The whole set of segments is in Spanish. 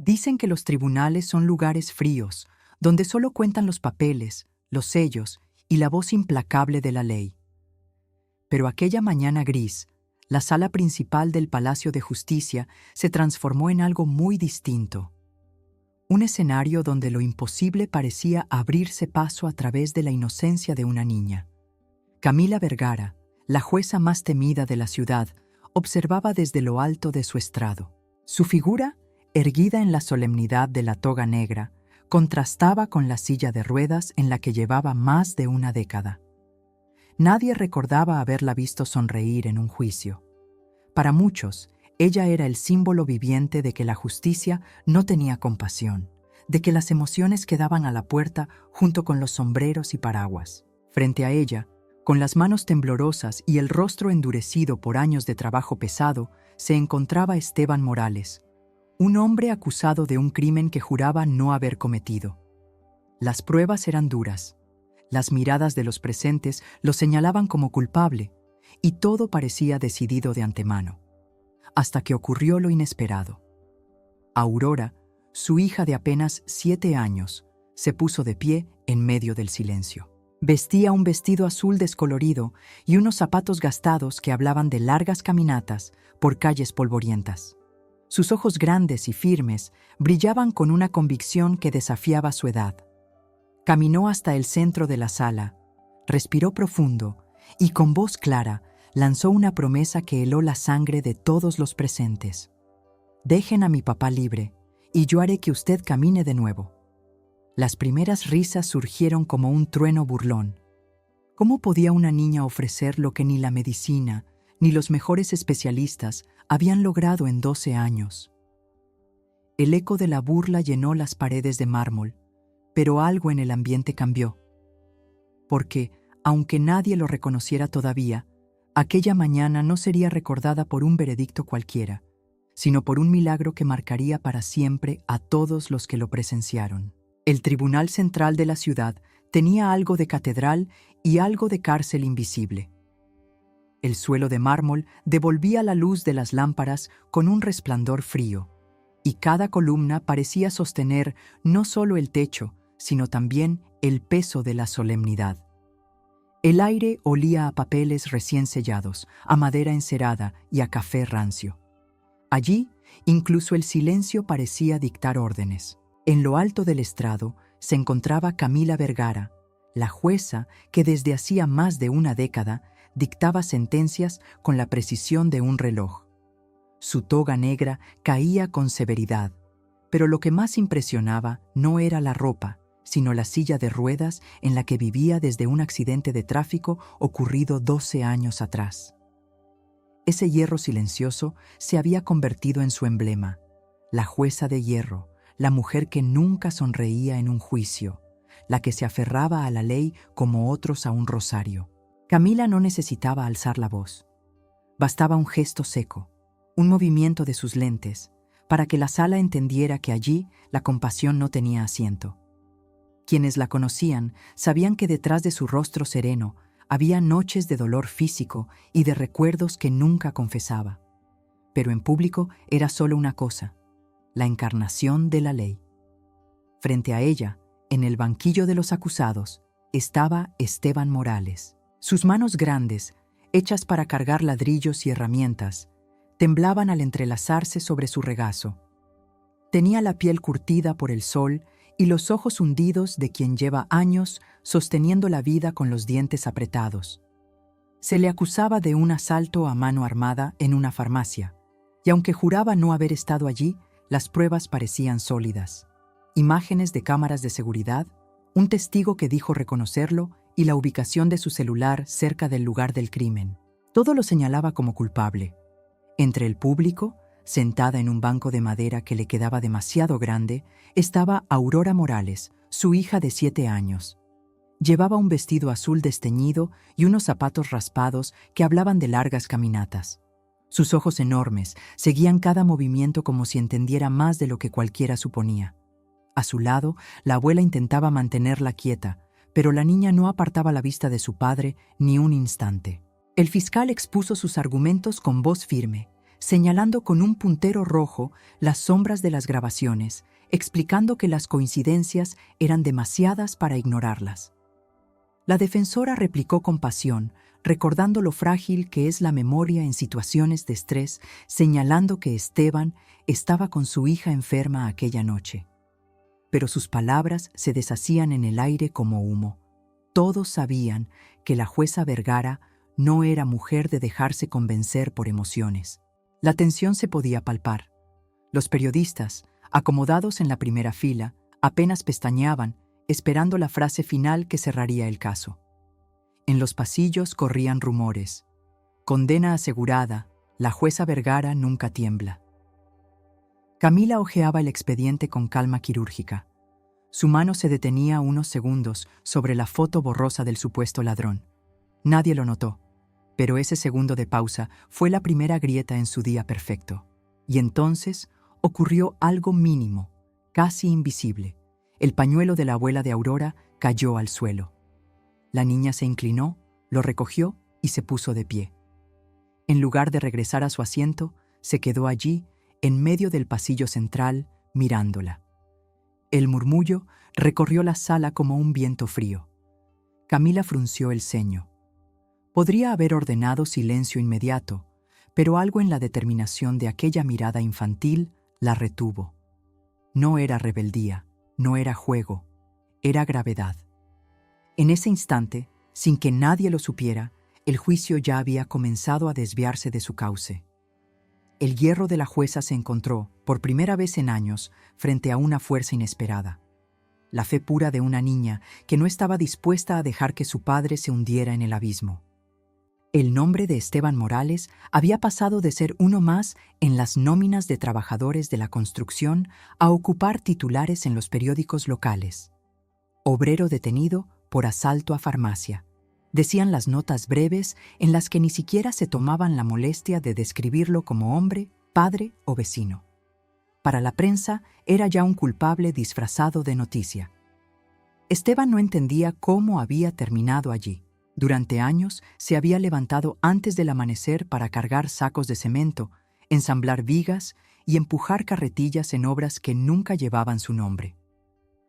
Dicen que los tribunales son lugares fríos, donde solo cuentan los papeles, los sellos y la voz implacable de la ley. Pero aquella mañana gris, la sala principal del Palacio de Justicia se transformó en algo muy distinto. Un escenario donde lo imposible parecía abrirse paso a través de la inocencia de una niña. Camila Vergara, la jueza más temida de la ciudad, observaba desde lo alto de su estrado. Su figura, erguida en la solemnidad de la toga negra, contrastaba con la silla de ruedas en la que llevaba más de una década. Nadie recordaba haberla visto sonreír en un juicio. Para muchos, ella era el símbolo viviente de que la justicia no tenía compasión, de que las emociones quedaban a la puerta junto con los sombreros y paraguas. Frente a ella, con las manos temblorosas y el rostro endurecido por años de trabajo pesado, se encontraba Esteban Morales, un hombre acusado de un crimen que juraba no haber cometido. Las pruebas eran duras. Las miradas de los presentes lo señalaban como culpable, y todo parecía decidido de antemano. Hasta que ocurrió lo inesperado. Aurora, su hija de apenas 7 años, se puso de pie en medio del silencio. Vestía un vestido azul descolorido y unos zapatos gastados que hablaban de largas caminatas por calles polvorientas. Sus ojos grandes y firmes brillaban con una convicción que desafiaba su edad. Caminó hasta el centro de la sala, respiró profundo y con voz clara lanzó una promesa que heló la sangre de todos los presentes. «Dejen a mi papá libre, y yo haré que usted camine de nuevo». Las primeras risas surgieron como un trueno burlón. ¿Cómo podía una niña ofrecer lo que ni la medicina, ni los mejores especialistas habían logrado en 12 años? El eco de la burla llenó las paredes de mármol, pero algo en el ambiente cambió. Porque, aunque nadie lo reconociera todavía, aquella mañana no sería recordada por un veredicto cualquiera, sino por un milagro que marcaría para siempre a todos los que lo presenciaron. El Tribunal Central de la ciudad tenía algo de catedral y algo de cárcel invisible. El suelo de mármol devolvía la luz de las lámparas con un resplandor frío, y cada columna parecía sostener no solo el techo, sino también el peso de la solemnidad. El aire olía a papeles recién sellados, a madera encerada y a café rancio. Allí, incluso el silencio parecía dictar órdenes. En lo alto del estrado se encontraba Camila Vergara, la jueza que desde hacía más de una década dictaba sentencias con la precisión de un reloj. Su toga negra caía con severidad, pero lo que más impresionaba no era la ropa, sino la silla de ruedas en la que vivía desde un accidente de tráfico ocurrido 12 años atrás. Ese hierro silencioso se había convertido en su emblema, la jueza de hierro, la mujer que nunca sonreía en un juicio, la que se aferraba a la ley como otros a un rosario. Camila no necesitaba alzar la voz. Bastaba un gesto seco, un movimiento de sus lentes, para que la sala entendiera que allí la compasión no tenía asiento. Quienes la conocían sabían que detrás de su rostro sereno había noches de dolor físico y de recuerdos que nunca confesaba. Pero en público era solo una cosa: la encarnación de la ley. Frente a ella, en el banquillo de los acusados, estaba Esteban Morales. Sus manos grandes, hechas para cargar ladrillos y herramientas, temblaban al entrelazarse sobre su regazo. Tenía la piel curtida por el sol y los ojos hundidos de quien lleva años sosteniendo la vida con los dientes apretados. Se le acusaba de un asalto a mano armada en una farmacia, y aunque juraba no haber estado allí, las pruebas parecían sólidas. Imágenes de cámaras de seguridad, un testigo que dijo reconocerlo y la ubicación de su celular cerca del lugar del crimen. Todo lo señalaba como culpable. Entre el público, sentada en un banco de madera que le quedaba demasiado grande, estaba Aurora Morales, su hija de 7 años. Llevaba un vestido azul desteñido y unos zapatos raspados que hablaban de largas caminatas. Sus ojos enormes seguían cada movimiento como si entendiera más de lo que cualquiera suponía. A su lado, la abuela intentaba mantenerla quieta, pero la niña no apartaba la vista de su padre ni un instante. El fiscal expuso sus argumentos con voz firme, señalando con un puntero rojo las sombras de las grabaciones, explicando que las coincidencias eran demasiadas para ignorarlas. La defensora replicó con pasión, recordando lo frágil que es la memoria en situaciones de estrés, señalando que Esteban estaba con su hija enferma aquella noche. Pero sus palabras se deshacían en el aire como humo. Todos sabían que la jueza Vergara no era mujer de dejarse convencer por emociones. La tensión se podía palpar. Los periodistas, acomodados en la primera fila, apenas pestañeaban, esperando la frase final que cerraría el caso. En los pasillos corrían rumores. Condena asegurada, la jueza Vergara nunca tiembla. Camila hojeaba el expediente con calma quirúrgica. Su mano se detenía unos segundos sobre la foto borrosa del supuesto ladrón. Nadie lo notó, pero ese segundo de pausa fue la primera grieta en su día perfecto. Y entonces ocurrió algo mínimo, casi invisible. El pañuelo de la abuela de Aurora cayó al suelo. La niña se inclinó, lo recogió y se puso de pie. En lugar de regresar a su asiento, se quedó allí, en medio del pasillo central, mirándola. El murmullo recorrió la sala como un viento frío. Camila frunció el ceño. Podría haber ordenado silencio inmediato, pero algo en la determinación de aquella mirada infantil la retuvo. No era rebeldía, no era juego, era gravedad. En ese instante, sin que nadie lo supiera, el juicio ya había comenzado a desviarse de su cauce. El hierro de la jueza se encontró, por primera vez en años, frente a una fuerza inesperada. La fe pura de una niña que no estaba dispuesta a dejar que su padre se hundiera en el abismo. El nombre de Esteban Morales había pasado de ser uno más en las nóminas de trabajadores de la construcción a ocupar titulares en los periódicos locales. Obrero detenido por asalto a farmacia, decían las notas breves en las que ni siquiera se tomaban la molestia de describirlo como hombre, padre o vecino. Para la prensa era ya un culpable disfrazado de noticia. Esteban no entendía cómo había terminado allí. Durante años se había levantado antes del amanecer para cargar sacos de cemento, ensamblar vigas y empujar carretillas en obras que nunca llevaban su nombre.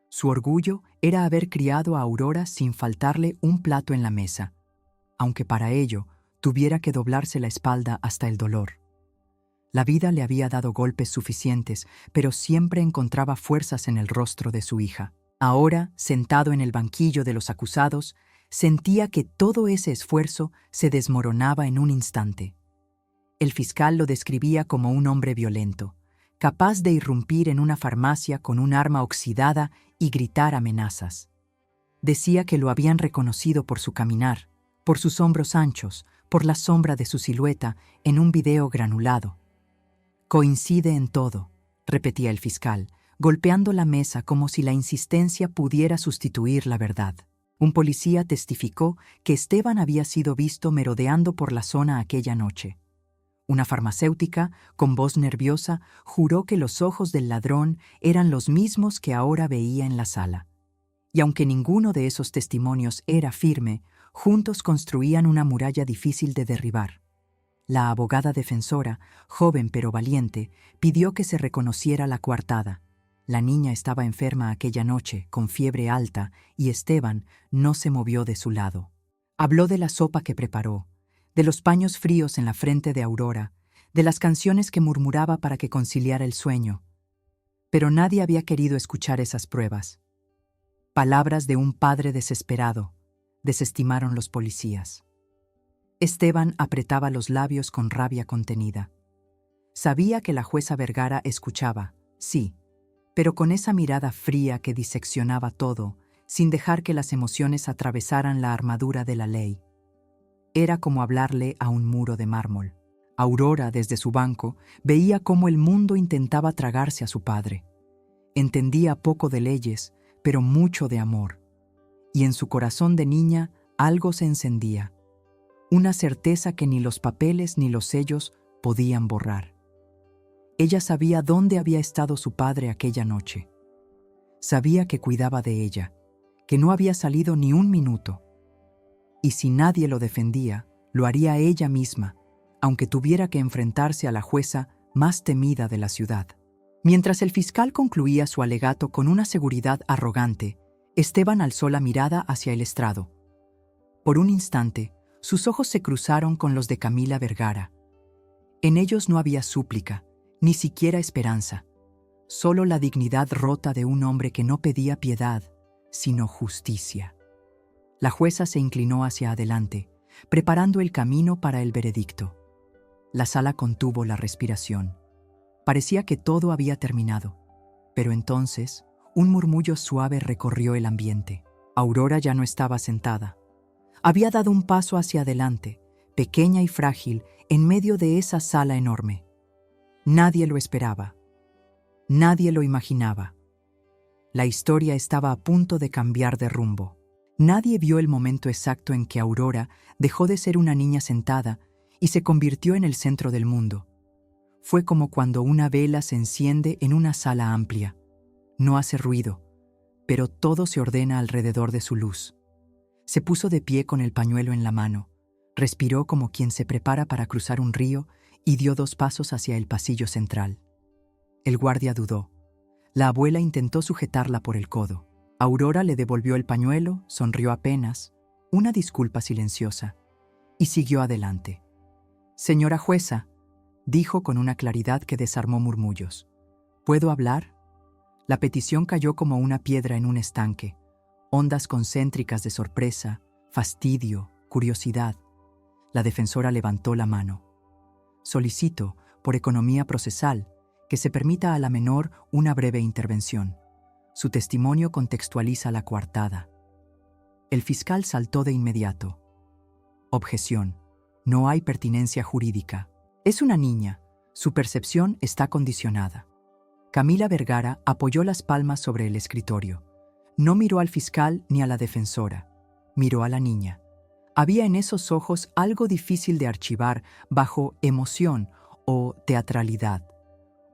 Su orgullo era haber criado a Aurora sin faltarle un plato en la mesa, aunque para ello tuviera que doblarse la espalda hasta el dolor. La vida le había dado golpes suficientes, pero siempre encontraba fuerzas en el rostro de su hija. Ahora, sentado en el banquillo de los acusados, sentía que todo ese esfuerzo se desmoronaba en un instante. El fiscal lo describía como un hombre violento, capaz de irrumpir en una farmacia con un arma oxidada y gritar amenazas. Decía que lo habían reconocido por su caminar, por sus hombros anchos, por la sombra de su silueta en un video granulado. Coincide en todo, repetía el fiscal, golpeando la mesa como si la insistencia pudiera sustituir la verdad. Un policía testificó que Esteban había sido visto merodeando por la zona aquella noche. Una farmacéutica, con voz nerviosa, juró que los ojos del ladrón eran los mismos que ahora veía en la sala. Y aunque ninguno de esos testimonios era firme, juntos construían una muralla difícil de derribar. La abogada defensora, joven pero valiente, pidió que se reconociera la coartada. La niña estaba enferma aquella noche, con fiebre alta, y Esteban no se movió de su lado. Habló de la sopa que preparó, de los paños fríos en la frente de Aurora, de las canciones que murmuraba para que conciliara el sueño. Pero nadie había querido escuchar esas pruebas. Palabras de un padre desesperado, desestimaron los policías. Esteban apretaba los labios con rabia contenida. Sabía que la jueza Vergara escuchaba, sí, pero con esa mirada fría que diseccionaba todo, sin dejar que las emociones atravesaran la armadura de la ley. Era como hablarle a un muro de mármol. Aurora, desde su banco, veía cómo el mundo intentaba tragarse a su padre. Entendía poco de leyes, pero mucho de amor. Y en su corazón de niña algo se encendía. Una certeza que ni los papeles ni los sellos podían borrar. Ella sabía dónde había estado su padre aquella noche. Sabía que cuidaba de ella, que no había salido ni un minuto. Y si nadie lo defendía, lo haría ella misma, aunque tuviera que enfrentarse a la jueza más temida de la ciudad. Mientras el fiscal concluía su alegato con una seguridad arrogante, Esteban alzó la mirada hacia el estrado. Por un instante, sus ojos se cruzaron con los de Camila Vergara. En ellos no había súplica, ni siquiera esperanza, solo la dignidad rota de un hombre que no pedía piedad, sino justicia. La jueza se inclinó hacia adelante, preparando el camino para el veredicto. La sala contuvo la respiración. Parecía que todo había terminado, pero entonces un murmullo suave recorrió el ambiente. Aurora ya no estaba sentada. Había dado un paso hacia adelante, pequeña y frágil, en medio de esa sala enorme. Nadie lo esperaba. Nadie lo imaginaba. La historia estaba a punto de cambiar de rumbo. Nadie vio el momento exacto en que Aurora dejó de ser una niña sentada y se convirtió en el centro del mundo. Fue como cuando una vela se enciende en una sala amplia. No hace ruido, pero todo se ordena alrededor de su luz. Se puso de pie con el pañuelo en la mano, respiró como quien se prepara para cruzar un río y dio 2 pasos hacia el pasillo central. El guardia dudó. La abuela intentó sujetarla por el codo. Aurora le devolvió el pañuelo, sonrió apenas, una disculpa silenciosa, y siguió adelante. «Señora jueza», dijo con una claridad que desarmó murmullos. «¿Puedo hablar?». La petición cayó como una piedra en un estanque, ondas concéntricas de sorpresa, fastidio, curiosidad. La defensora levantó la mano. «Solicito, por economía procesal, que se permita a la menor una breve intervención. Su testimonio contextualiza la coartada». El fiscal saltó de inmediato. «Objeción. No hay pertinencia jurídica. Es una niña. Su percepción está condicionada». Camila Vergara apoyó las palmas sobre el escritorio. No miró al fiscal ni a la defensora. Miró a la niña. Había en esos ojos algo difícil de archivar bajo emoción o teatralidad.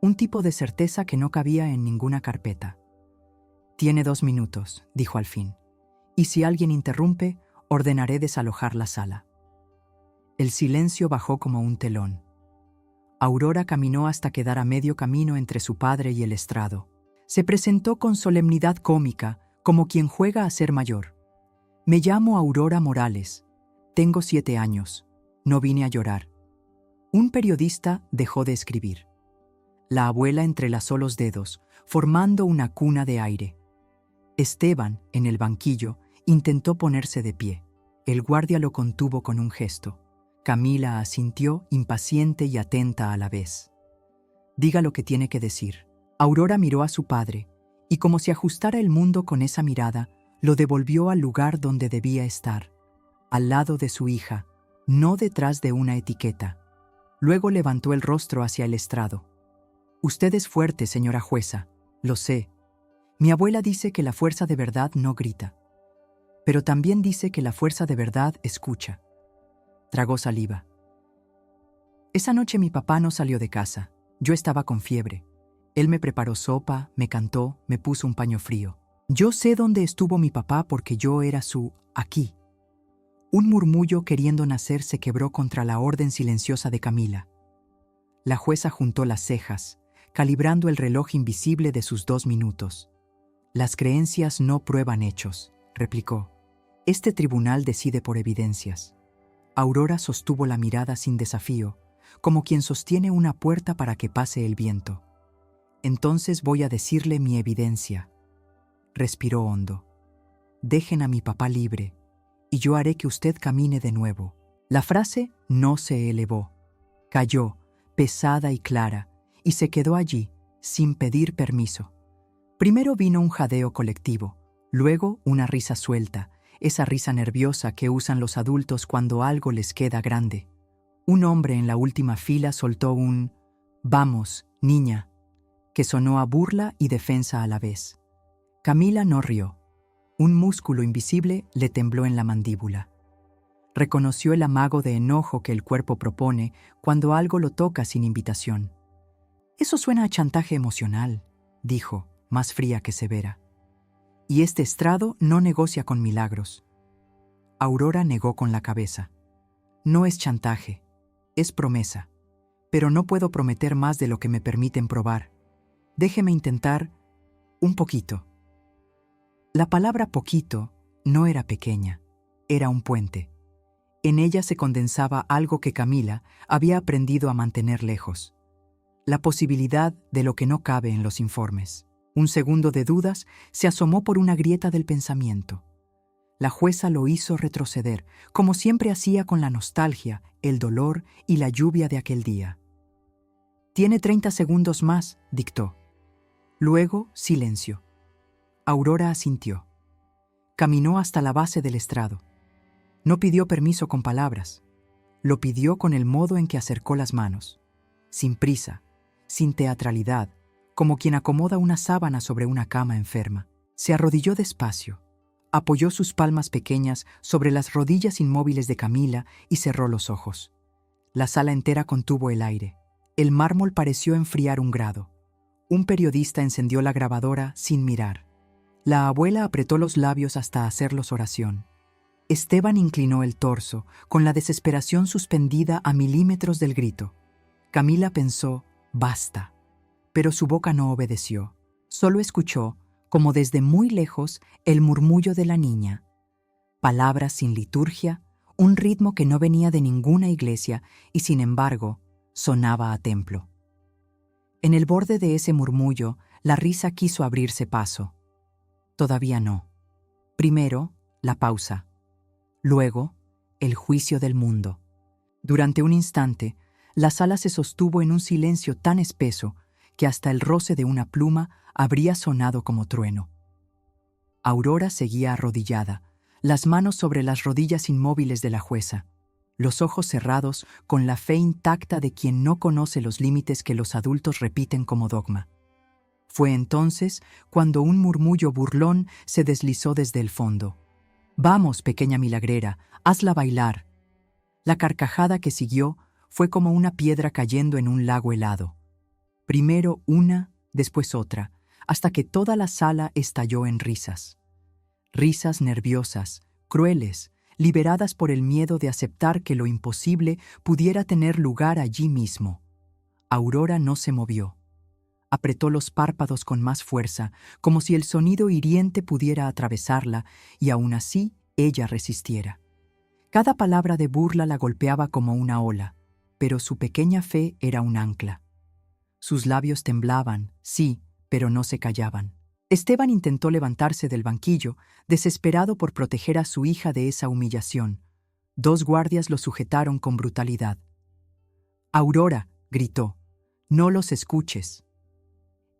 Un tipo de certeza que no cabía en ninguna carpeta. «Tiene 2 minutos», dijo al fin. «Y si alguien interrumpe, ordenaré desalojar la sala». El silencio bajó como un telón. Aurora caminó hasta quedar a medio camino entre su padre y el estrado. Se presentó con solemnidad cómica, como quien juega a ser mayor. «Me llamo Aurora Morales. Tengo 7 años. No vine a llorar». Un periodista dejó de escribir. La abuela entrelazó los dedos, formando una cuna de aire. Esteban, en el banquillo, intentó ponerse de pie. El guardia lo contuvo con un gesto. Camila asintió, impaciente y atenta a la vez. «Diga lo que tiene que decir». Aurora miró a su padre, y como si ajustara el mundo con esa mirada, lo devolvió al lugar donde debía estar, al lado de su hija, no detrás de una etiqueta. Luego levantó el rostro hacia el estrado. «Usted es fuerte, señora jueza, lo sé. Mi abuela dice que la fuerza de verdad no grita, pero también dice que la fuerza de verdad escucha». Tragó saliva. «Esa noche mi papá no salió de casa. Yo estaba con fiebre. Él me preparó sopa, me cantó, me puso un paño frío. Yo sé dónde estuvo mi papá porque yo era su aquí». Un murmullo queriendo nacer se quebró contra la orden silenciosa de Camila. La jueza juntó las cejas, calibrando el reloj invisible de sus 2 minutos. «Las creencias no prueban hechos», replicó. «Este tribunal decide por evidencias». Aurora sostuvo la mirada sin desafío, como quien sostiene una puerta para que pase el viento. «Entonces voy a decirle mi evidencia». Respiró hondo. «Dejen a mi papá libre, y yo haré que usted camine de nuevo». La frase no se elevó. Cayó, pesada y clara, y se quedó allí, sin pedir permiso. Primero vino un jadeo colectivo, luego una risa suelta, esa risa nerviosa que usan los adultos cuando algo les queda grande. Un hombre en la última fila soltó un «Vamos, niña», que sonó a burla y defensa a la vez. Camila no rió. Un músculo invisible le tembló en la mandíbula. Reconoció el amago de enojo que el cuerpo propone cuando algo lo toca sin invitación. «Eso suena a chantaje emocional», dijo, más fría que severa. «Y este estrado no negocia con milagros». Aurora negó con la cabeza. «No es chantaje, es promesa, pero no puedo prometer más de lo que me permiten probar. Déjeme intentar un poquito. La palabra poquito no era pequeña, era un puente. En ella se condensaba algo que Camila había aprendido a mantener lejos: la posibilidad de lo que no cabe en los informes. Un segundo de dudas se asomó por una grieta del pensamiento. La jueza lo hizo retroceder, como siempre hacía con la nostalgia, el dolor y la lluvia de aquel día. «Tiene 30 segundos más», dictó. Luego, silencio. Aurora asintió. Caminó hasta la base del estrado. No pidió permiso con palabras. Lo pidió con el modo en que acercó las manos. Sin prisa, sin teatralidad, como quien acomoda una sábana sobre una cama enferma. Se arrodilló despacio, apoyó sus palmas pequeñas sobre las rodillas inmóviles de Camila y cerró los ojos. La sala entera contuvo el aire. El mármol pareció enfriar 1 grado. Un periodista encendió la grabadora sin mirar. La abuela apretó los labios hasta hacerlos oración. Esteban inclinó el torso, con la desesperación suspendida a milímetros del grito. Camila pensó: «Basta». Pero su boca no obedeció. Solo escuchó, como desde muy lejos, el murmullo de la niña. Palabras sin liturgia, un ritmo que no venía de ninguna iglesia y, sin embargo, sonaba a templo. En el borde de ese murmullo, la risa quiso abrirse paso. Todavía no. Primero, la pausa. Luego, el juicio del mundo. Durante un instante, la sala se sostuvo en un silencio tan espeso que hasta el roce de una pluma habría sonado como trueno. Aurora seguía arrodillada, las manos sobre las rodillas inmóviles de la jueza, los ojos cerrados con la fe intacta de quien no conoce los límites que los adultos repiten como dogma. Fue entonces cuando un murmullo burlón se deslizó desde el fondo. «Vamos, pequeña milagrera, hazla bailar». La carcajada que siguió fue como una piedra cayendo en un lago helado. Primero una, después otra, hasta que toda la sala estalló en risas. Risas nerviosas, crueles, liberadas por el miedo de aceptar que lo imposible pudiera tener lugar allí mismo. Aurora no se movió. Apretó los párpados con más fuerza, como si el sonido hiriente pudiera atravesarla, y aún así ella resistiera. Cada palabra de burla la golpeaba como una ola, pero su pequeña fe era un ancla. Sus labios temblaban, sí, pero no se callaban. Esteban intentó levantarse del banquillo, desesperado por proteger a su hija de esa humillación. 2 guardias lo sujetaron con brutalidad. «Aurora», gritó, «no los escuches».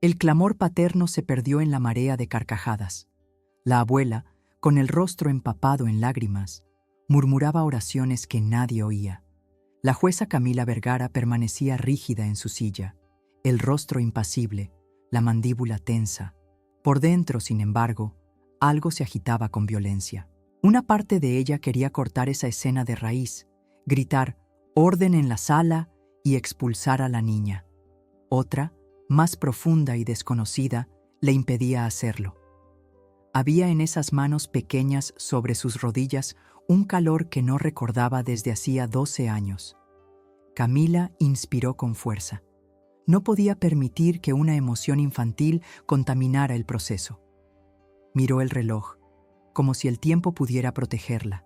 El clamor paterno se perdió en la marea de carcajadas. La abuela, con el rostro empapado en lágrimas, murmuraba oraciones que nadie oía. La jueza Camila Vergara permanecía rígida en su silla, el rostro impasible, la mandíbula tensa. Por dentro, sin embargo, algo se agitaba con violencia. Una parte de ella quería cortar esa escena de raíz, gritar «orden en la sala» y expulsar a la niña. Otra, más profunda y desconocida, le impedía hacerlo. Había en esas manos pequeñas sobre sus rodillas un calor que no recordaba desde hacía 12 años. Camila inspiró con fuerza. No podía permitir que una emoción infantil contaminara el proceso. Miró el reloj, como si el tiempo pudiera protegerla.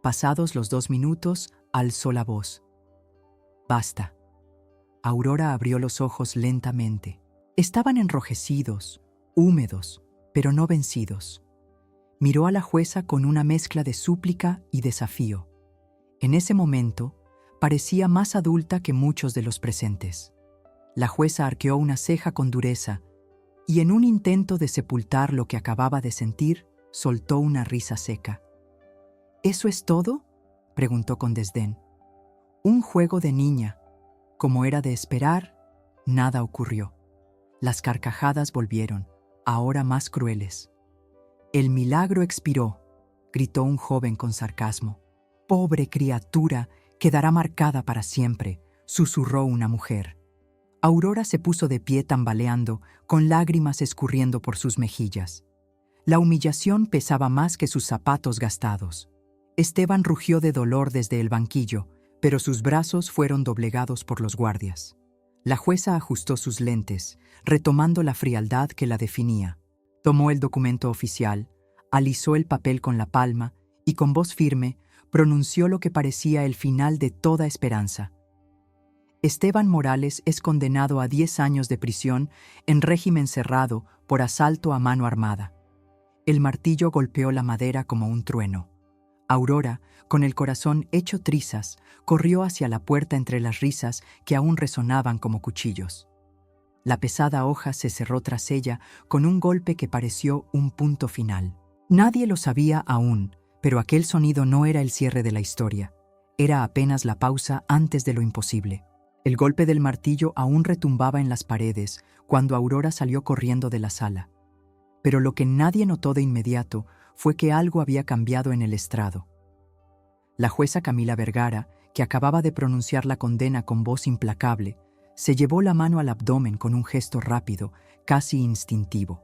Pasados los 2 minutos, alzó la voz. «Basta». Aurora abrió los ojos lentamente. Estaban enrojecidos, húmedos, pero no vencidos. Miró a la jueza con una mezcla de súplica y desafío. En ese momento, parecía más adulta que muchos de los presentes. La jueza arqueó una ceja con dureza y, en un intento de sepultar lo que acababa de sentir, soltó una risa seca. «¿Eso es todo?», preguntó con desdén. «Un juego de niña». Como era de esperar, nada ocurrió. Las carcajadas volvieron, ahora más crueles. «El milagro expiró», gritó un joven con sarcasmo. «Pobre criatura, quedará marcada para siempre», susurró una mujer. Aurora se puso de pie tambaleando, con lágrimas escurriendo por sus mejillas. La humillación pesaba más que sus zapatos gastados. Esteban rugió de dolor desde el banquillo, pero sus brazos fueron doblegados por los guardias. La jueza ajustó sus lentes, retomando la frialdad que la definía. Tomó el documento oficial, alisó el papel con la palma y con voz firme pronunció lo que parecía el final de toda esperanza. Esteban Morales es condenado a 10 años de prisión en régimen cerrado por asalto a mano armada. El martillo golpeó la madera como un trueno. Aurora, con el corazón hecho trizas, corrió hacia la puerta entre las risas que aún resonaban como cuchillos. La pesada hoja se cerró tras ella con un golpe que pareció un punto final. Nadie lo sabía aún, pero aquel sonido no era el cierre de la historia. Era apenas la pausa antes de lo imposible. El golpe del martillo aún retumbaba en las paredes cuando Aurora salió corriendo de la sala. Pero lo que nadie notó de inmediato fue que algo había cambiado en el estrado. La jueza Camila Vergara, que acababa de pronunciar la condena con voz implacable, se llevó la mano al abdomen con un gesto rápido, casi instintivo.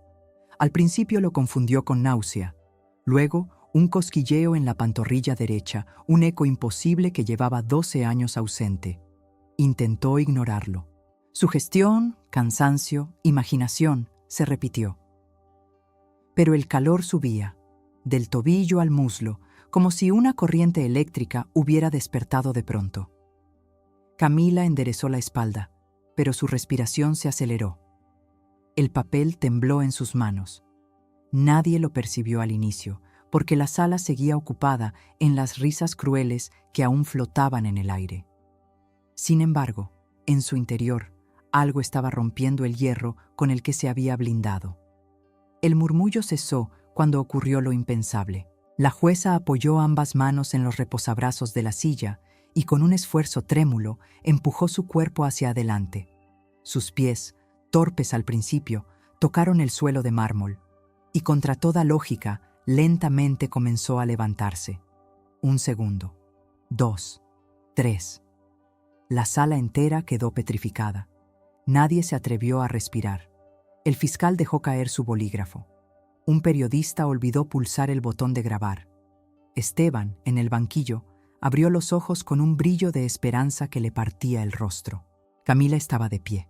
Al principio lo confundió con náusea. Luego, un cosquilleo en la pantorrilla derecha, un eco imposible que llevaba 12 años ausente. Intentó ignorarlo. Sugestión, cansancio, imaginación, se repitió. Pero el calor subía, del tobillo al muslo, como si una corriente eléctrica hubiera despertado de pronto. Camila enderezó la espalda, pero su respiración se aceleró. El papel tembló en sus manos. Nadie lo percibió al inicio, porque la sala seguía ocupada en las risas crueles que aún flotaban en el aire. Sin embargo, en su interior, algo estaba rompiendo el hierro con el que se había blindado. El murmullo cesó cuando ocurrió lo impensable. La jueza apoyó ambas manos en los reposabrazos de la silla y con un esfuerzo trémulo empujó su cuerpo hacia adelante. Sus pies, torpes al principio, tocaron el suelo de mármol y contra toda lógica, lentamente comenzó a levantarse. 1 segundo, 2, 3. La sala entera quedó petrificada. Nadie se atrevió a respirar. El fiscal dejó caer su bolígrafo. Un periodista olvidó pulsar el botón de grabar. Esteban, en el banquillo, abrió los ojos con un brillo de esperanza que le partía el rostro. Camila estaba de pie.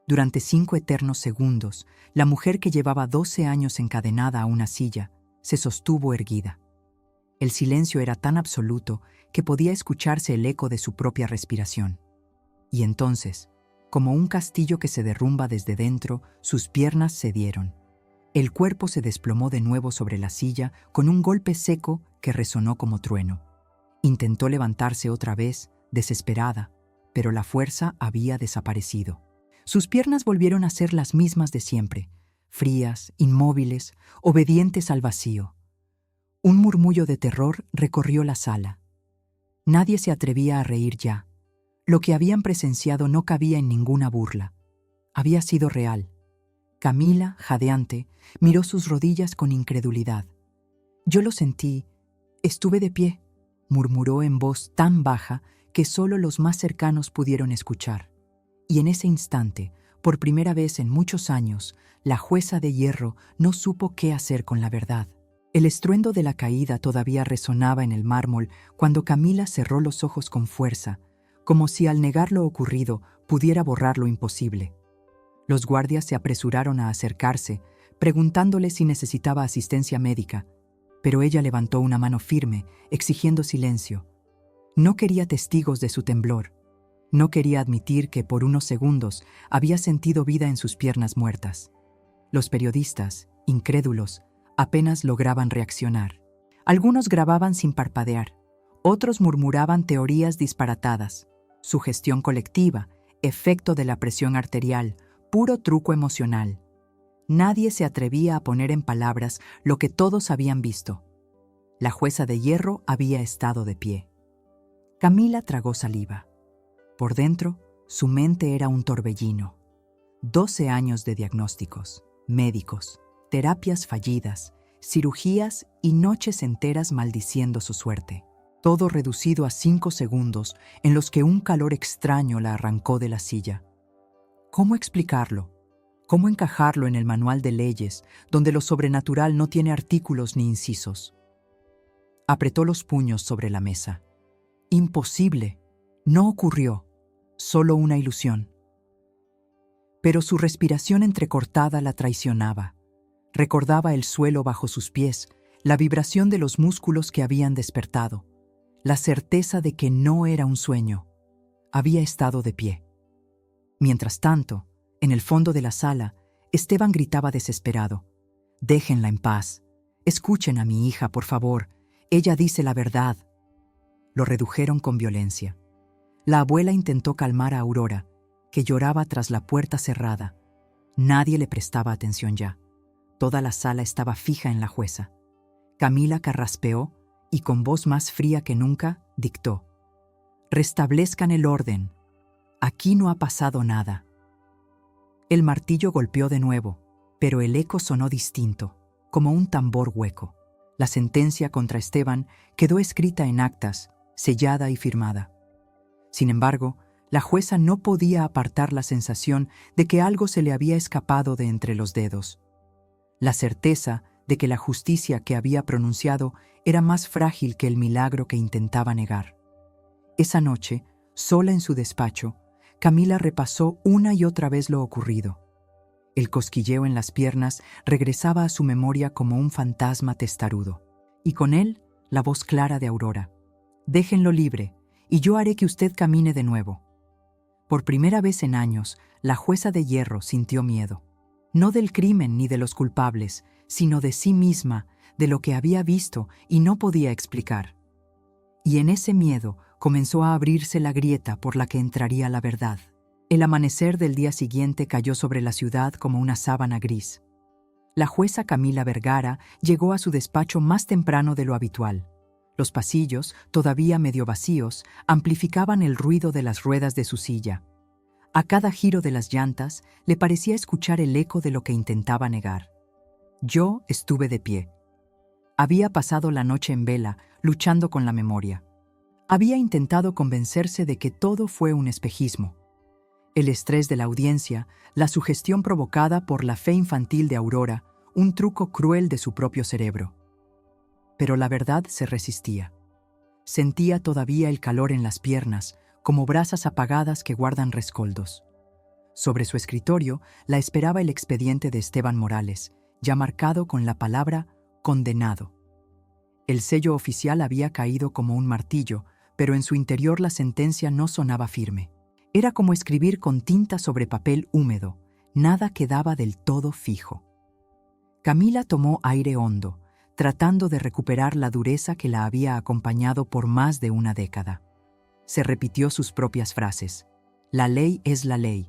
Durante 5 eternos segundos, la mujer que llevaba 12 años encadenada a una silla se sostuvo erguida. El silencio era tan absoluto que podía escucharse el eco de su propia respiración. Y entonces, como un castillo que se derrumba desde dentro, sus piernas cedieron. El cuerpo se desplomó de nuevo sobre la silla con un golpe seco que resonó como trueno. Intentó levantarse otra vez, desesperada, pero la fuerza había desaparecido. Sus piernas volvieron a ser las mismas de siempre, frías, inmóviles, obedientes al vacío. Un murmullo de terror recorrió la sala. Nadie se atrevía a reír ya. Lo que habían presenciado no cabía en ninguna burla. Había sido real. Camila, jadeante, miró sus rodillas con incredulidad. «Yo lo sentí. Estuve de pie», murmuró en voz tan baja que solo los más cercanos pudieron escuchar. Y en ese instante, por primera vez en muchos años, la jueza de hierro no supo qué hacer con la verdad. El estruendo de la caída todavía resonaba en el mármol cuando Camila cerró los ojos con fuerza, como si al negar lo ocurrido pudiera borrar lo imposible. Los guardias se apresuraron a acercarse, preguntándole si necesitaba asistencia médica, pero ella levantó una mano firme, exigiendo silencio. No quería testigos de su temblor. No quería admitir que por unos segundos había sentido vida en sus piernas muertas. Los periodistas, incrédulos, apenas lograban reaccionar. Algunos grababan sin parpadear, otros murmuraban teorías disparatadas, sugestión colectiva, efecto de la presión arterial, puro truco emocional. Nadie se atrevía a poner en palabras lo que todos habían visto. La jueza de hierro había estado de pie. Camila tragó saliva. Por dentro, su mente era un torbellino. 12 años de diagnósticos, médicos, terapias fallidas, cirugías y noches enteras maldiciendo su suerte. Todo reducido a 5 segundos en los que un calor extraño la arrancó de la silla. ¿Cómo explicarlo? ¿Cómo encajarlo en el manual de leyes, donde lo sobrenatural no tiene artículos ni incisos? Apretó los puños sobre la mesa. Imposible. No ocurrió, solo una ilusión. Pero su respiración entrecortada la traicionaba. Recordaba el suelo bajo sus pies, la vibración de los músculos que habían despertado, la certeza de que no era un sueño. Había estado de pie. Mientras tanto, en el fondo de la sala, Esteban gritaba desesperado: «Déjenla en paz. Escuchen a mi hija, por favor. Ella dice la verdad». Lo redujeron con violencia. La abuela intentó calmar a Aurora, que lloraba tras la puerta cerrada. Nadie le prestaba atención ya. Toda la sala estaba fija en la jueza. Camila carraspeó y con voz más fría que nunca dictó: «Restablezcan el orden. Aquí no ha pasado nada». El martillo golpeó de nuevo, pero el eco sonó distinto, como un tambor hueco. La sentencia contra Esteban quedó escrita en actas, sellada y firmada. Sin embargo, la jueza no podía apartar la sensación de que algo se le había escapado de entre los dedos. La certeza de que la justicia que había pronunciado era más frágil que el milagro que intentaba negar. Esa noche, sola en su despacho, Camila repasó una y otra vez lo ocurrido. El cosquilleo en las piernas regresaba a su memoria como un fantasma testarudo. Y con él, la voz clara de Aurora: «Déjenlo libre, y yo haré que usted camine de nuevo». Por primera vez en años, la jueza de hierro sintió miedo. No del crimen ni de los culpables, sino de sí misma, de lo que había visto y no podía explicar. Y en ese miedo comenzó a abrirse la grieta por la que entraría la verdad. El amanecer del día siguiente cayó sobre la ciudad como una sábana gris. La jueza Camila Vergara llegó a su despacho más temprano de lo habitual. Los pasillos, todavía medio vacíos, amplificaban el ruido de las ruedas de su silla. A cada giro de las llantas le parecía escuchar el eco de lo que intentaba negar. Yo estuve de pie. Había pasado la noche en vela, luchando con la memoria. Había intentado convencerse de que todo fue un espejismo. El estrés de la audiencia, la sugestión provocada por la fe infantil de Aurora, un truco cruel de su propio cerebro. Pero la verdad se resistía. Sentía todavía el calor en las piernas, como brasas apagadas que guardan rescoldos. Sobre su escritorio la esperaba el expediente de Esteban Morales, ya marcado con la palabra «condenado». El sello oficial había caído como un martillo, pero en su interior la sentencia no sonaba firme. Era como escribir con tinta sobre papel húmedo, nada quedaba del todo fijo. Camila tomó aire hondo, tratando de recuperar la dureza que la había acompañado por más de una década. Se repitió sus propias frases: «La ley es la ley.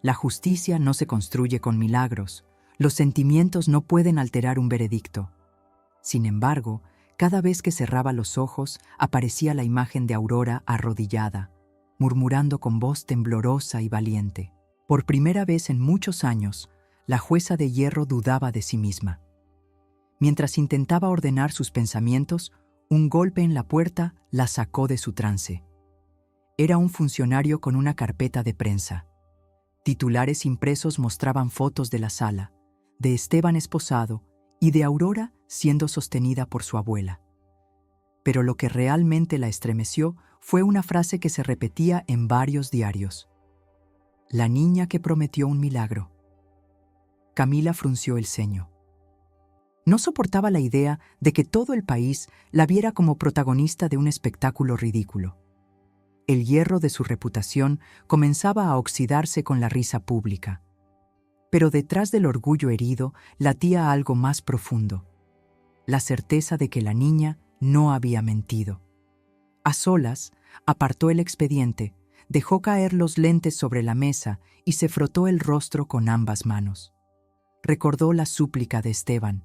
La justicia no se construye con milagros. Los sentimientos no pueden alterar un veredicto». Sin embargo, cada vez que cerraba los ojos, aparecía la imagen de Aurora arrodillada, murmurando con voz temblorosa y valiente. Por primera vez en muchos años, la jueza de hierro dudaba de sí misma. Mientras intentaba ordenar sus pensamientos, un golpe en la puerta la sacó de su trance. Era un funcionario con una carpeta de prensa. Titulares impresos mostraban fotos de la sala, de Esteban esposado y de Aurora siendo sostenida por su abuela. Pero lo que realmente la estremeció fue una frase que se repetía en varios diarios: «La niña que prometió un milagro». Camila frunció el ceño. No soportaba la idea de que todo el país la viera como protagonista de un espectáculo ridículo. El hierro de su reputación comenzaba a oxidarse con la risa pública. Pero detrás del orgullo herido latía algo más profundo: la certeza de que la niña no había mentido. A solas, apartó el expediente, dejó caer los lentes sobre la mesa y se frotó el rostro con ambas manos. Recordó la súplica de Esteban: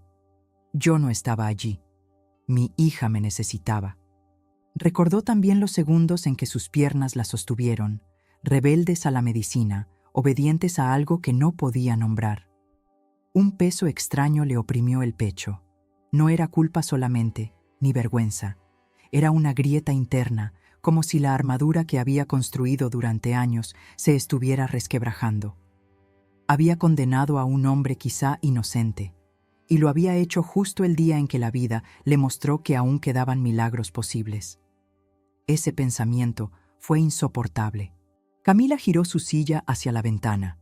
«Yo no estaba allí. Mi hija me necesitaba». Recordó también los segundos en que sus piernas la sostuvieron, rebeldes a la medicina, obedientes a algo que no podía nombrar. Un peso extraño le oprimió el pecho. No era culpa solamente, ni vergüenza. Era una grieta interna, como si la armadura que había construido durante años se estuviera resquebrajando. Había condenado a un hombre quizá inocente, y lo había hecho justo el día en que la vida le mostró que aún quedaban milagros posibles. Ese pensamiento, fue insoportable. Camila giró su silla hacia la ventana.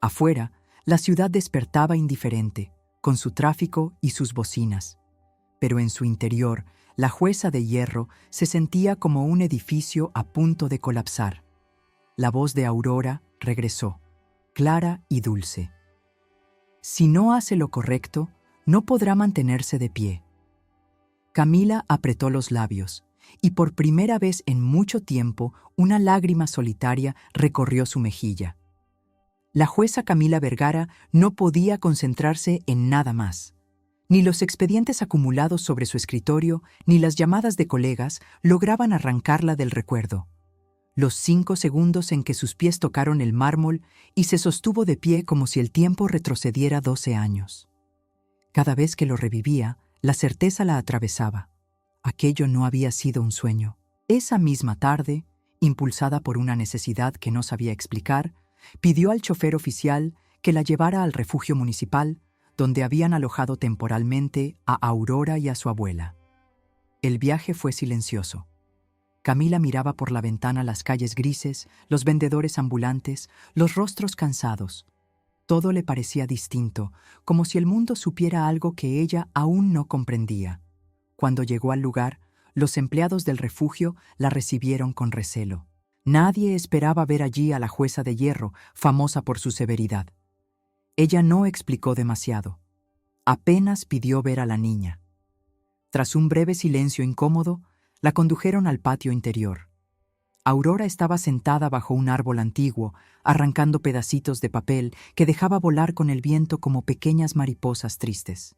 Afuera, la ciudad despertaba indiferente, con su tráfico y sus bocinas. Pero en su interior, la jueza de hierro se sentía como un edificio a punto de colapsar. La voz de Aurora regresó, clara y dulce. Si no hace lo correcto, no podrá mantenerse de pie. Camila apretó los labios, y por primera vez en mucho tiempo una lágrima solitaria recorrió su mejilla. La jueza Camila Vergara no podía concentrarse en nada más. Ni los expedientes acumulados sobre su escritorio, ni las llamadas de colegas lograban arrancarla del recuerdo. Los 5 segundos en que sus pies tocaron el mármol y se sostuvo de pie como si el tiempo retrocediera 12 años. Cada vez que lo revivía, la certeza la atravesaba. Aquello no había sido un sueño. Esa misma tarde, impulsada por una necesidad que no sabía explicar, pidió al chofer oficial que la llevara al refugio municipal, donde habían alojado temporalmente a Aurora y a su abuela. El viaje fue silencioso. Camila miraba por la ventana las calles grises, los vendedores ambulantes, los rostros cansados. Todo le parecía distinto, como si el mundo supiera algo que ella aún no comprendía. Cuando llegó al lugar, los empleados del refugio la recibieron con recelo. Nadie esperaba ver allí a la jueza de hierro, famosa por su severidad. Ella no explicó demasiado. Apenas pidió ver a la niña. Tras un breve silencio incómodo, la condujeron al patio interior. Aurora estaba sentada bajo un árbol antiguo, arrancando pedacitos de papel que dejaba volar con el viento como pequeñas mariposas tristes.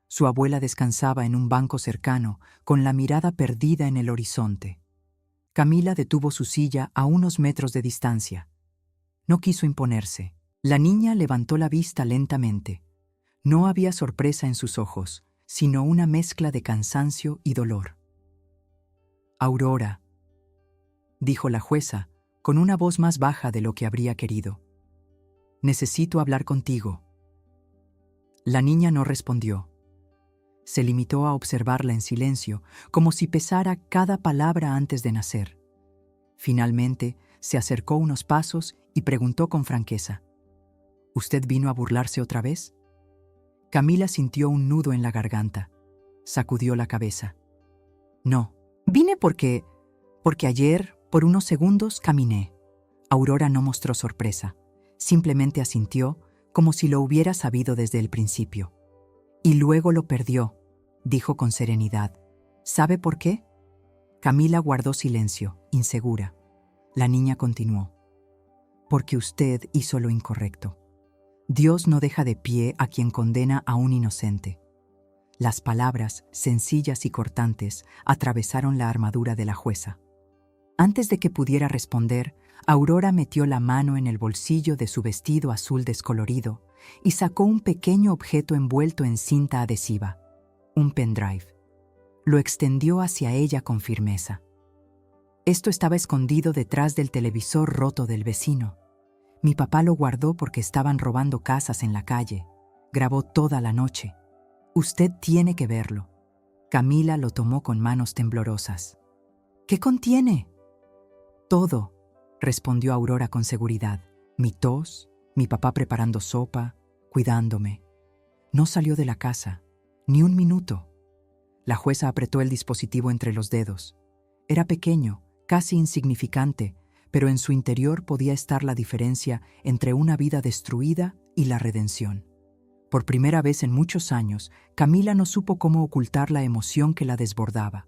Su abuela descansaba en un banco cercano, con la mirada perdida en el horizonte. Camila detuvo su silla a unos metros de distancia. No quiso imponerse. La niña levantó la vista lentamente. No había sorpresa en sus ojos, sino una mezcla de cansancio y dolor. «Aurora», dijo la jueza, con una voz más baja de lo que habría querido. «Necesito hablar contigo». La niña no respondió. Se limitó a observarla en silencio, como si pesara cada palabra antes de nacer. Finalmente, se acercó unos pasos y preguntó con franqueza: «¿Usted vino a burlarse otra vez?». Camila sintió un nudo en la garganta. Sacudió la cabeza. «No, vine porque ayer, por unos segundos, caminé». Aurora no mostró sorpresa. Simplemente asintió, como si lo hubiera sabido desde el principio. «Y luego lo perdió», dijo con serenidad. «¿Sabe por qué?». Camila guardó silencio, insegura. La niña continuó: «Porque usted hizo lo incorrecto. Dios no deja de pie a quien condena a un inocente». Las palabras, sencillas y cortantes, atravesaron la armadura de la jueza. Antes de que pudiera responder, Aurora metió la mano en el bolsillo de su vestido azul descolorido y sacó un pequeño objeto envuelto en cinta adhesiva, un pendrive. Lo extendió hacia ella con firmeza. Esto estaba escondido detrás del televisor roto del vecino. Mi papá lo guardó porque estaban robando casas en la calle. Grabó toda la noche. Usted tiene que verlo». Camila lo tomó con manos temblorosas. «¿Qué contiene?». «Todo», respondió Aurora con seguridad. «Mi tos, mi papá preparando sopa, cuidándome. No salió de la casa, ni un minuto». La jueza apretó el dispositivo entre los dedos. Era pequeño, casi insignificante, pero en su interior podía estar la diferencia entre una vida destruida y la redención. Por primera vez en muchos años, Camila no supo cómo ocultar la emoción que la desbordaba.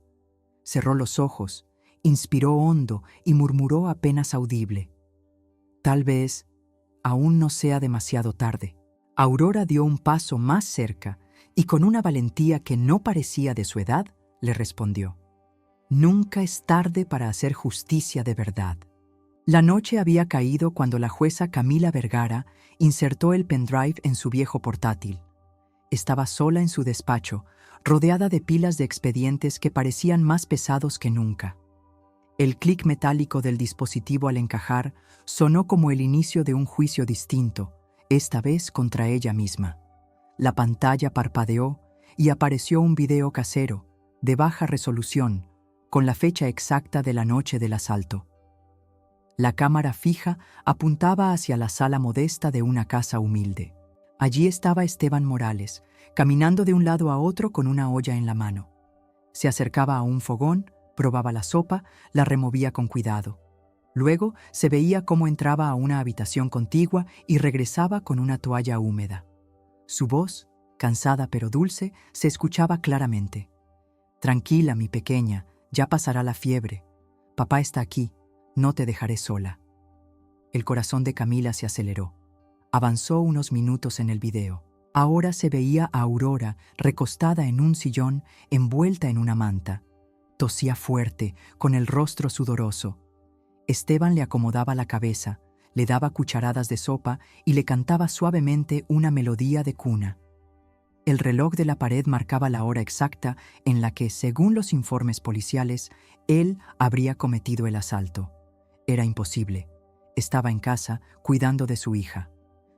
Cerró los ojos, inspiró hondo y murmuró apenas audible: «Tal vez aún no sea demasiado tarde». Aurora dio un paso más cerca y con una valentía que no parecía de su edad, le respondió: «Nunca es tarde para hacer justicia de verdad». La noche había caído cuando la jueza Camila Vergara insertó el pendrive en su viejo portátil. Estaba sola en su despacho, rodeada de pilas de expedientes que parecían más pesados que nunca. El clic metálico del dispositivo al encajar sonó como el inicio de un juicio distinto, esta vez contra ella misma. La pantalla parpadeó y apareció un video casero, de baja resolución, con la fecha exacta de la noche del asalto. La cámara fija apuntaba hacia la sala modesta de una casa humilde. Allí estaba Esteban Morales, caminando de un lado a otro con una olla en la mano. Se acercaba a un fogón, probaba la sopa, la removía con cuidado. Luego se veía cómo entraba a una habitación contigua y regresaba con una toalla húmeda. Su voz, cansada pero dulce, se escuchaba claramente. «Tranquila, mi pequeña, ya pasará la fiebre. Papá está aquí, no te dejaré sola». El corazón de Camila se aceleró. Avanzó unos minutos en el video. Ahora se veía a Aurora recostada en un sillón, envuelta en una manta. Tosía fuerte, con el rostro sudoroso. Esteban le acomodaba la cabeza, le daba cucharadas de sopa y le cantaba suavemente una melodía de cuna. El reloj de la pared marcaba la hora exacta en la que, según los informes policiales, él habría cometido el asalto. Era imposible. Estaba en casa, cuidando de su hija.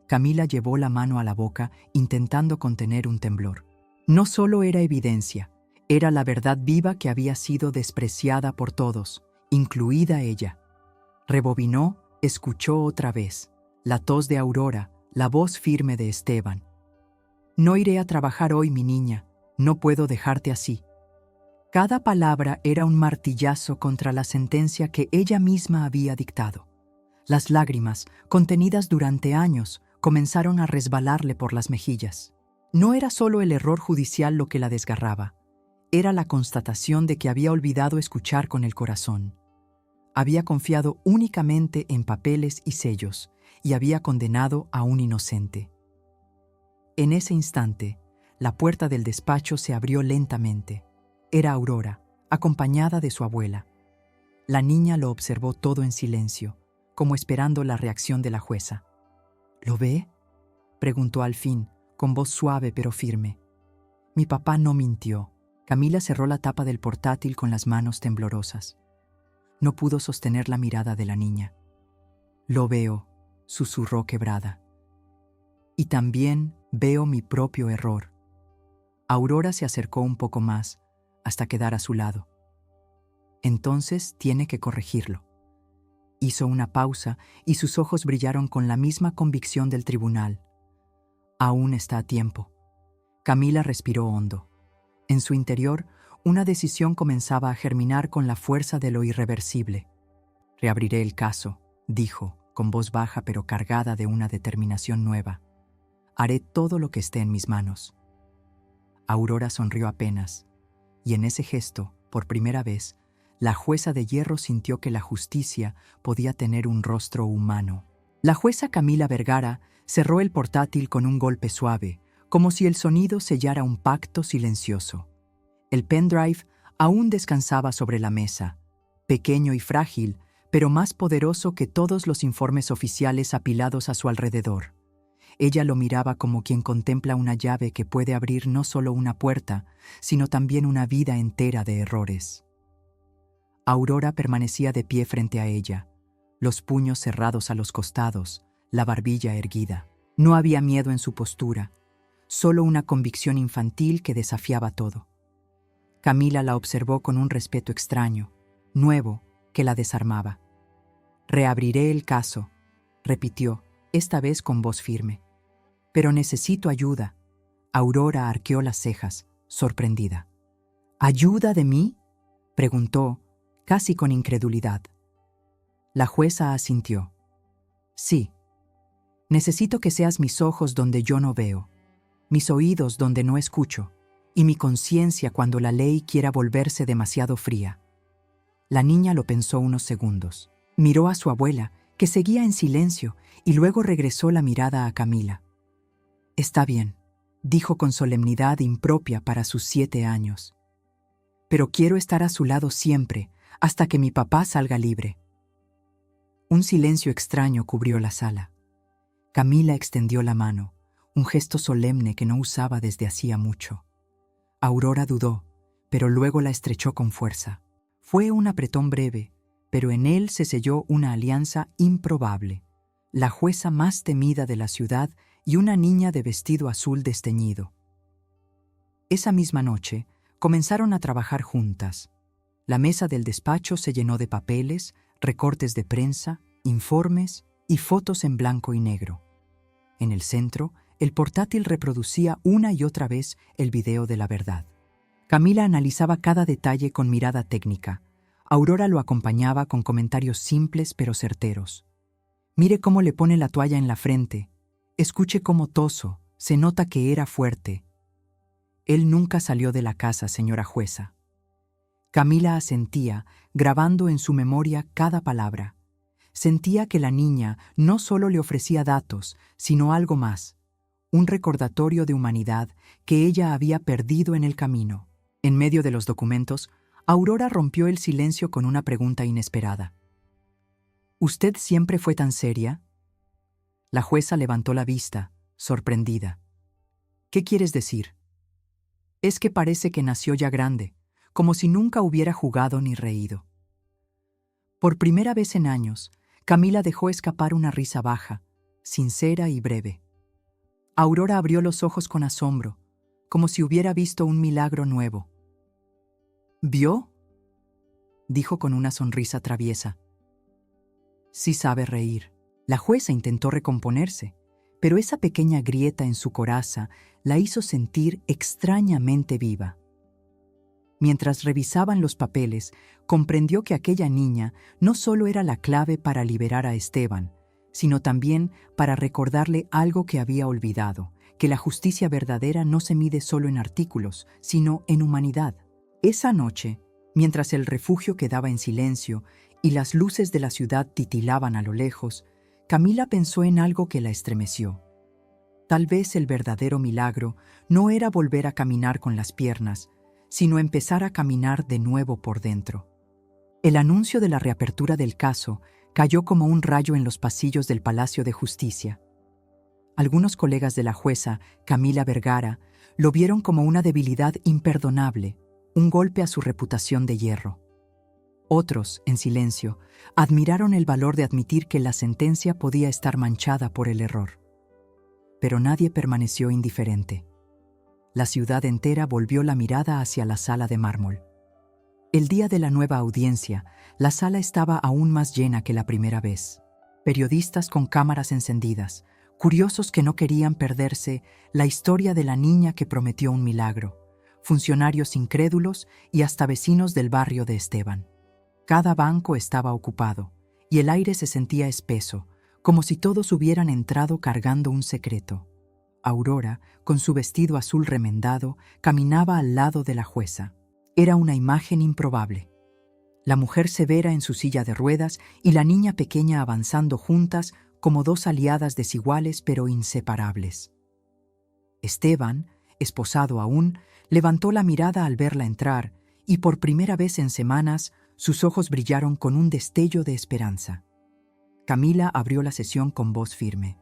Camila llevó la mano a la boca, intentando contener un temblor. No solo era evidencia, era la verdad viva que había sido despreciada por todos, incluida ella. Rebobinó, escuchó otra vez. La tos de Aurora, la voz firme de Esteban. «No iré a trabajar hoy, mi niña. No puedo dejarte así». Cada palabra era un martillazo contra la sentencia que ella misma había dictado. Las lágrimas, contenidas durante años, comenzaron a resbalarle por las mejillas. No era solo el error judicial lo que la desgarraba. Era la constatación de que había olvidado escuchar con el corazón. Había confiado únicamente en papeles y sellos y había condenado a un inocente. En ese instante, la puerta del despacho se abrió lentamente. Era Aurora, acompañada de su abuela. La niña lo observó todo en silencio, como esperando la reacción de la jueza. «¿Lo ve?», preguntó al fin, con voz suave pero firme. «Mi papá no mintió». Camila cerró la tapa del portátil con las manos temblorosas. No pudo sostener la mirada de la niña. «Lo veo», susurró quebrada. «Y también veo mi propio error». Aurora se acercó un poco más, hasta quedar a su lado. «Entonces tiene que corregirlo». Hizo una pausa y sus ojos brillaron con la misma convicción del tribunal. «Aún está a tiempo». Camila respiró hondo. En su interior, una decisión comenzaba a germinar con la fuerza de lo irreversible. «Reabriré el caso», dijo, con voz baja pero cargada de una determinación nueva. «Haré todo lo que esté en mis manos». Aurora sonrió apenas, y en ese gesto, por primera vez, la jueza de hierro sintió que la justicia podía tener un rostro humano. La jueza Camila Vergara cerró el portátil con un golpe suave, como si el sonido sellara un pacto silencioso. El pendrive aún descansaba sobre la mesa, pequeño y frágil, pero más poderoso que todos los informes oficiales apilados a su alrededor. Ella lo miraba como quien contempla una llave que puede abrir no solo una puerta, sino también una vida entera de errores. Aurora permanecía de pie frente a ella, los puños cerrados a los costados, la barbilla erguida. No había miedo en su postura, solo una convicción infantil que desafiaba todo. Camila la observó con un respeto extraño, nuevo, que la desarmaba. «Reabriré el caso», repitió, esta vez con voz firme. «Pero necesito ayuda». Aurora arqueó las cejas, sorprendida. «¿Ayuda de mí?», preguntó, casi con incredulidad. La jueza asintió. «Sí. Necesito que seas mis ojos donde yo no veo, mis oídos donde no escucho, y mi conciencia cuando la ley quiera volverse demasiado fría». La niña lo pensó unos segundos. Miró a su abuela, que seguía en silencio, y luego regresó la mirada a Camila. «Está bien», dijo con solemnidad impropia para sus 7 años. «Pero quiero estar a su lado siempre, hasta que mi papá salga libre». Un silencio extraño cubrió la sala. Camila extendió la mano, un gesto solemne que no usaba desde hacía mucho. Aurora dudó, pero luego la estrechó con fuerza. Fue un apretón breve, pero en él se selló una alianza improbable. La jueza más temida de la ciudad y una niña de vestido azul desteñido. Esa misma noche, comenzaron a trabajar juntas. La mesa del despacho se llenó de papeles, recortes de prensa, informes y fotos en blanco y negro. En el centro, el portátil reproducía una y otra vez el video de la verdad. Camila analizaba cada detalle con mirada técnica. Aurora lo acompañaba con comentarios simples pero certeros. Mire cómo le pone la toalla en la frente. Escuche cómo toso. Se nota que era fuerte. Él nunca salió de la casa, señora jueza. Camila asentía, grabando en su memoria cada palabra. Sentía que la niña no solo le ofrecía datos, sino algo más, un recordatorio de humanidad que ella había perdido en el camino. En medio de los documentos, Aurora rompió el silencio con una pregunta inesperada. ¿Usted siempre fue tan seria? La jueza levantó la vista, sorprendida. ¿Qué quieres decir? Es que parece que nació ya grande, como si nunca hubiera jugado ni reído. Por primera vez en años, Camila dejó escapar una risa baja, sincera y breve. Aurora abrió los ojos con asombro, como si hubiera visto un milagro nuevo. ¿Vio?, dijo con una sonrisa traviesa. Sí sabe reír. La jueza intentó recomponerse, pero esa pequeña grieta en su coraza la hizo sentir extrañamente viva. Mientras revisaban los papeles, comprendió que aquella niña no solo era la clave para liberar a Esteban, sino también para recordarle algo que había olvidado, que la justicia verdadera no se mide solo en artículos, sino en humanidad. Esa noche, mientras el refugio quedaba en silencio y las luces de la ciudad titilaban a lo lejos, Camila pensó en algo que la estremeció. Tal vez el verdadero milagro no era volver a caminar con las piernas, sino empezar a caminar de nuevo por dentro. El anuncio de la reapertura del caso cayó como un rayo en los pasillos del Palacio de Justicia. Algunos colegas de la jueza, Camila Vergara, lo vieron como una debilidad imperdonable, un golpe a su reputación de hierro. Otros, en silencio, admiraron el valor de admitir que la sentencia podía estar manchada por el error. Pero nadie permaneció indiferente. La ciudad entera volvió la mirada hacia la sala de mármol. El día de la nueva audiencia, la sala estaba aún más llena que la primera vez. Periodistas con cámaras encendidas, curiosos que no querían perderse la historia de la niña que prometió un milagro, funcionarios incrédulos y hasta vecinos del barrio de Esteban. Cada banco estaba ocupado, y el aire se sentía espeso, como si todos hubieran entrado cargando un secreto. Aurora, con su vestido azul remendado, caminaba al lado de la jueza. Era una imagen improbable. La mujer severa en su silla de ruedas y la niña pequeña avanzando juntas como dos aliadas desiguales pero inseparables. Esteban, esposado aún, levantó la mirada al verla entrar y por primera vez en semanas sus ojos brillaron con un destello de esperanza. Camila abrió la sesión con voz firme.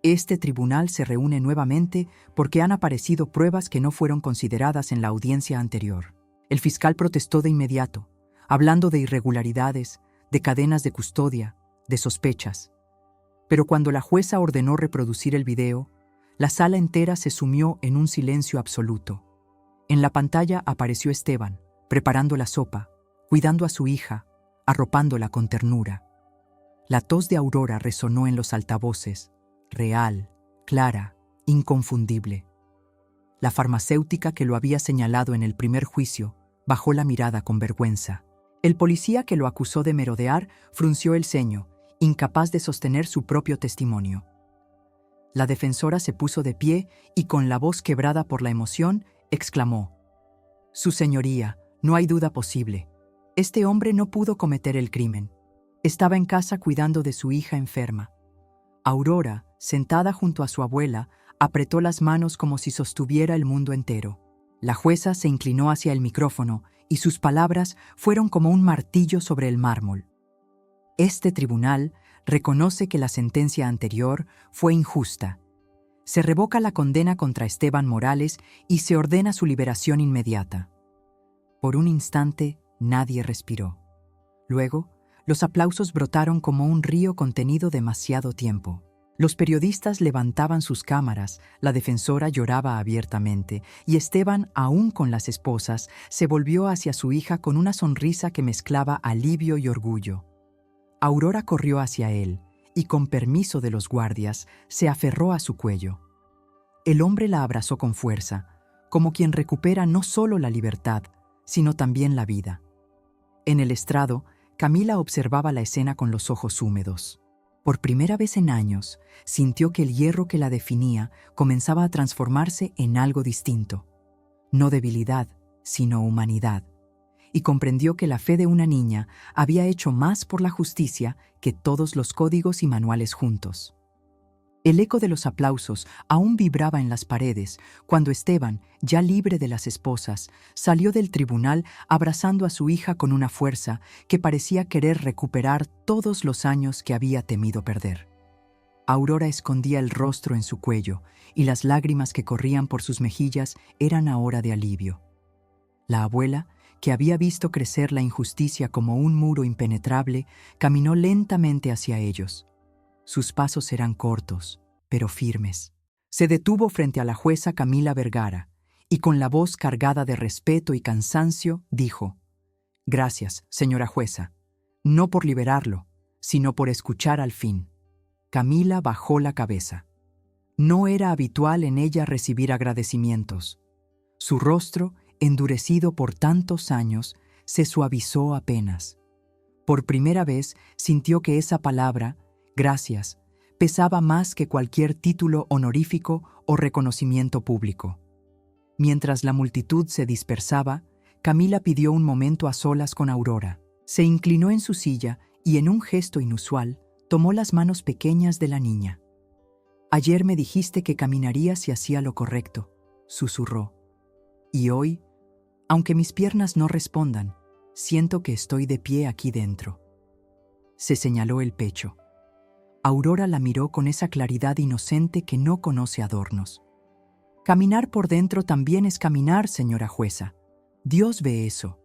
Este tribunal se reúne nuevamente porque han aparecido pruebas que no fueron consideradas en la audiencia anterior. El fiscal protestó de inmediato, hablando de irregularidades, de cadenas de custodia, de sospechas. Pero cuando la jueza ordenó reproducir el video, la sala entera se sumió en un silencio absoluto. En la pantalla apareció Esteban, preparando la sopa, cuidando a su hija, arropándola con ternura. La tos de Aurora resonó en los altavoces, real, clara, inconfundible. La farmacéutica que lo había señalado en el primer juicio bajó la mirada con vergüenza. El policía que lo acusó de merodear frunció el ceño, incapaz de sostener su propio testimonio. La defensora se puso de pie y con la voz quebrada por la emoción, exclamó: «Su señoría, no hay duda posible. Este hombre no pudo cometer el crimen. Estaba en casa cuidando de su hija enferma». Aurora, sentada junto a su abuela, apretó las manos como si sostuviera el mundo entero. La jueza se inclinó hacia el micrófono y sus palabras fueron como un martillo sobre el mármol. Este tribunal reconoce que la sentencia anterior fue injusta. Se revoca la condena contra Esteban Morales y se ordena su liberación inmediata. Por un instante, nadie respiró. Luego, los aplausos brotaron como un río contenido demasiado tiempo. Los periodistas levantaban sus cámaras, la defensora lloraba abiertamente, y Esteban, aún con las esposas, se volvió hacia su hija con una sonrisa que mezclaba alivio y orgullo. Aurora corrió hacia él y, con permiso de los guardias, se aferró a su cuello. El hombre la abrazó con fuerza, como quien recupera no solo la libertad, sino también la vida. En el estrado, Camila observaba la escena con los ojos húmedos. Por primera vez en años, sintió que el hierro que la definía comenzaba a transformarse en algo distinto. No debilidad, sino humanidad. Y comprendió que la fe de una niña había hecho más por la justicia que todos los códigos y manuales juntos. El eco de los aplausos aún vibraba en las paredes cuando Esteban, ya libre de las esposas, salió del tribunal abrazando a su hija con una fuerza que parecía querer recuperar todos los años que había temido perder. Aurora escondía el rostro en su cuello y las lágrimas que corrían por sus mejillas eran ahora de alivio. La abuela, que había visto crecer la injusticia como un muro impenetrable, caminó lentamente hacia ellos. Sus pasos eran cortos, pero firmes. Se detuvo frente a la jueza Camila Vergara y con la voz cargada de respeto y cansancio dijo: «Gracias, señora jueza, no por liberarlo, sino por escuchar al fin». Camila bajó la cabeza. No era habitual en ella recibir agradecimientos. Su rostro, endurecido por tantos años, se suavizó apenas. Por primera vez sintió que esa palabra, gracias, pesaba más que cualquier título honorífico o reconocimiento público. Mientras la multitud se dispersaba, Camila pidió un momento a solas con Aurora. Se inclinó en su silla y, en un gesto inusual, tomó las manos pequeñas de la niña. «Ayer me dijiste que caminaría si hacía lo correcto», susurró. «Y hoy, aunque mis piernas no respondan, siento que estoy de pie aquí dentro». Se señaló el pecho. Aurora la miró con esa claridad inocente que no conoce adornos. «Caminar por dentro también es caminar, señora jueza. Dios ve eso».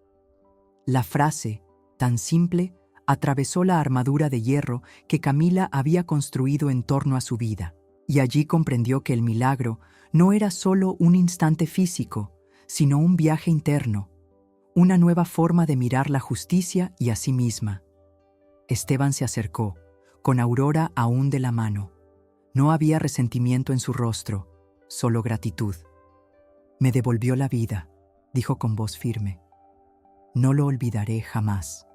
La frase, tan simple, atravesó la armadura de hierro que Camila había construido en torno a su vida, y allí comprendió que el milagro no era solo un instante físico, sino un viaje interno, una nueva forma de mirar la justicia y a sí misma. Esteban se acercó, con Aurora aún de la mano. No había resentimiento en su rostro, solo gratitud. «Me devolvió la vida», dijo con voz firme. «No lo olvidaré jamás».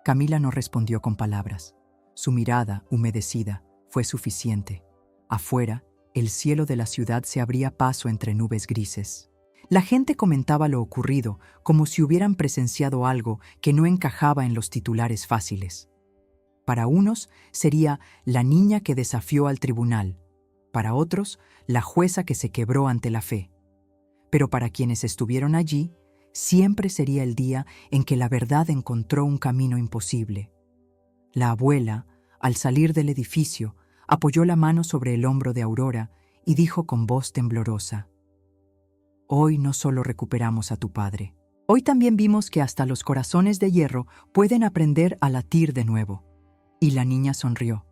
Camila no respondió con palabras. Su mirada, humedecida, fue suficiente. Afuera, el cielo de la ciudad se abría paso entre nubes grises. La gente comentaba lo ocurrido como si hubieran presenciado algo que no encajaba en los titulares fáciles. Para unos sería la niña que desafió al tribunal, para otros la jueza que se quebró ante la fe. Pero para quienes estuvieron allí, siempre sería el día en que la verdad encontró un camino imposible. La abuela, al salir del edificio, apoyó la mano sobre el hombro de Aurora y dijo con voz temblorosa: «Hoy no solo recuperamos a tu padre, hoy también vimos que hasta los corazones de hierro pueden aprender a latir de nuevo». Y la niña sonrió,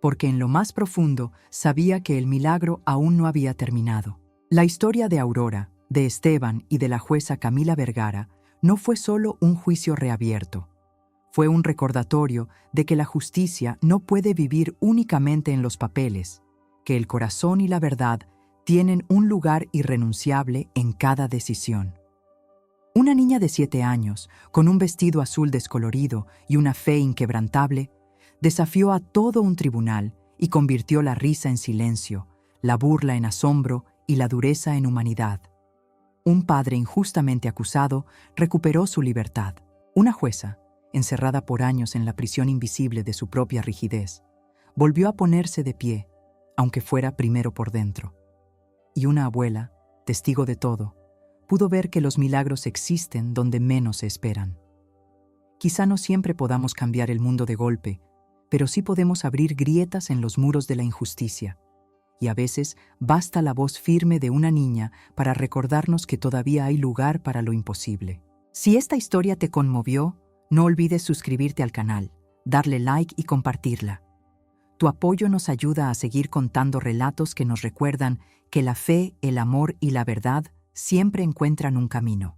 porque en lo más profundo sabía que el milagro aún no había terminado. La historia de Aurora, de Esteban y de la jueza Camila Vergara no fue solo un juicio reabierto. Fue un recordatorio de que la justicia no puede vivir únicamente en los papeles, que el corazón y la verdad tienen un lugar irrenunciable en cada decisión. Una niña de 7 años, con un vestido azul descolorido y una fe inquebrantable, desafió a todo un tribunal y convirtió la risa en silencio, la burla en asombro y la dureza en humanidad. Un padre injustamente acusado recuperó su libertad. Una jueza, encerrada por años en la prisión invisible de su propia rigidez, volvió a ponerse de pie, aunque fuera primero por dentro. Y una abuela, testigo de todo, pudo ver que los milagros existen donde menos se esperan. Quizá no siempre podamos cambiar el mundo de golpe, pero sí podemos abrir grietas en los muros de la injusticia. Y a veces basta la voz firme de una niña para recordarnos que todavía hay lugar para lo imposible. Si esta historia te conmovió, no olvides suscribirte al canal, darle like y compartirla. Tu apoyo nos ayuda a seguir contando relatos que nos recuerdan que la fe, el amor y la verdad siempre encuentran un camino.